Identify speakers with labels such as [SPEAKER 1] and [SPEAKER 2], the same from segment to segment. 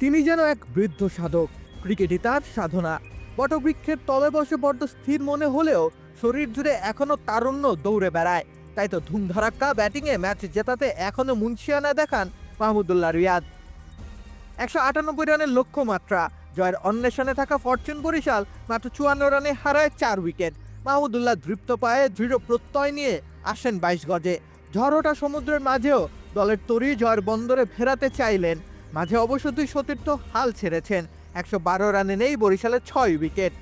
[SPEAKER 1] তিনি যেন এক বৃদ্ধ সাধক, ক্রিকেটই তার সাধনা। বটবৃক্ষের তলে বসে বড্ড স্থির মনে হলেও শরীর জুড়ে এখনো তারুণ্য দৌড়ে বেড়ায়। তাই তো ধুমধারাক্কা ব্যাটিংয়ে ম্যাচ জেতাতে এখনো মুন্সিয়ানা দেখান মাহমুদুল্লাহ রিয়াদ। 198 রানের লক্ষ্যমাত্রা, জয়ের অন্বেষণে থাকা ফরচুন বরিশাল মাত্র 54 রানে হারায় 4 উইকেট। মাহমুদুল্লাহ দৃপ্ত পায়ে দৃঢ় প্রত্যয় নিয়ে আসেন 22 গজে। ঝড় ওঠা সমুদ্রের মাঝেও দলের তরি জয়ের বন্দরে ফেরাতে চাইলেন। মাঝে অবশ্য 2 সতীর্থ হাল ছেড়েছেন। 112 রানে নেই বরিশালের 6 উইকেট।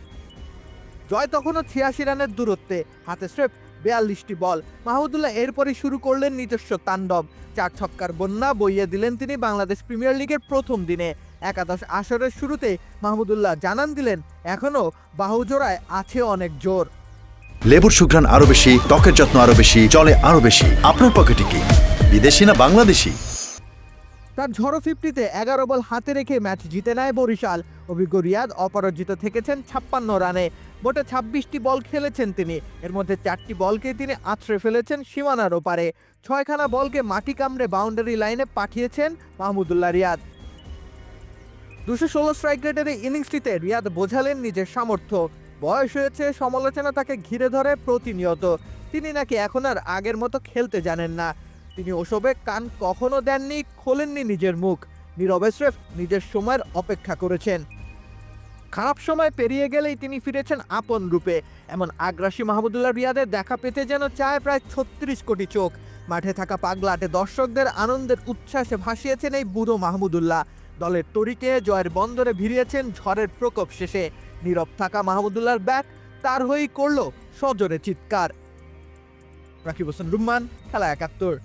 [SPEAKER 1] জয় তখনও 86 রানের দূরত্বে, হাতে স্রেফ 42টি বল। মাহমুদুল্লাহ এরপরই শুরু করলেন নিজস্ব তাণ্ডব। 4 ছক্কার বন্যা বইয়ে দিলেন তিনি বাংলাদেশ প্রিমিয়ার লিগের প্রথম দিনে। একাদশ আসরের শুরুতে মাহমুদুল্লাহ জানান দিলেন, এখনও বাহুজোড়ায় আছে অনেক জোর।
[SPEAKER 2] লেবুর সুঘ্রাণ আরো বেশি, ত্বকের যত্ন আরো বেশি, চলে আরো বেশি। আপনার পকেটে কি বিদেশি না বাংলাদেশি?
[SPEAKER 1] তার ঝড়ো 50-তে 11 বল হাতে রেখে ম্যাচ জিতে নেয় বরিশাল। অভিজ্ঞ রিয়াদ অপরাজিত থেকেছেন 56 রানে। মোটে 26টি বল খেলেছেন তিনি। এর মধ্যে 4টি বলকে তিনি আছড়ে ফেলেছেন সীমানার ওপারে। 6খানা বলকে মাটি কামড়ে বাউন্ডারি লাইনে পাঠিয়েছেন মাহমুদুল্লাহ রিয়াদ। 216 স্ট্রাইক রেটের এই ইনিংসটিতে রিয়াদ বোঝালেন নিজের সামর্থ্য। বয়স হয়েছে, সমালোচনা তাকে ঘিরে ধরে প্রতিনিয়ত। তিনি নাকি এখন আর আগের মতো খেলতে জানেন না। তিনি ওসবে কান কখনো দেননি, খোলেননি নিজের মুখ। নীরবে স্রেফ নিজের সময়ের অপেক্ষা করেছেন। খারাপ সময় পেরিয়ে গেলেই তিনি ফিরেছেন আপন রূপে। এমন আগ্রাসী মাহমুদুল্লাহ রিয়াদের দেখা পেতে যেন চায় প্রায় 36 কোটি চোখ। মাঠে থাকা পাগলাটে দর্শকদের আনন্দের উচ্ছ্বাসে ভাসিয়েছেন এই বুড়ো মাহমুদুল্লাহ। দলের তরিকে জয়ের বন্দরে ভিড়িয়েছেন ঝড়ের প্রকোপ শেষে। নীরব থাকা মাহমুদুল্লাহর ব্যাট তার হয়েই করল সজোরে চিৎকার। রাকিব হোসেন রুম্মান, খেলা 71।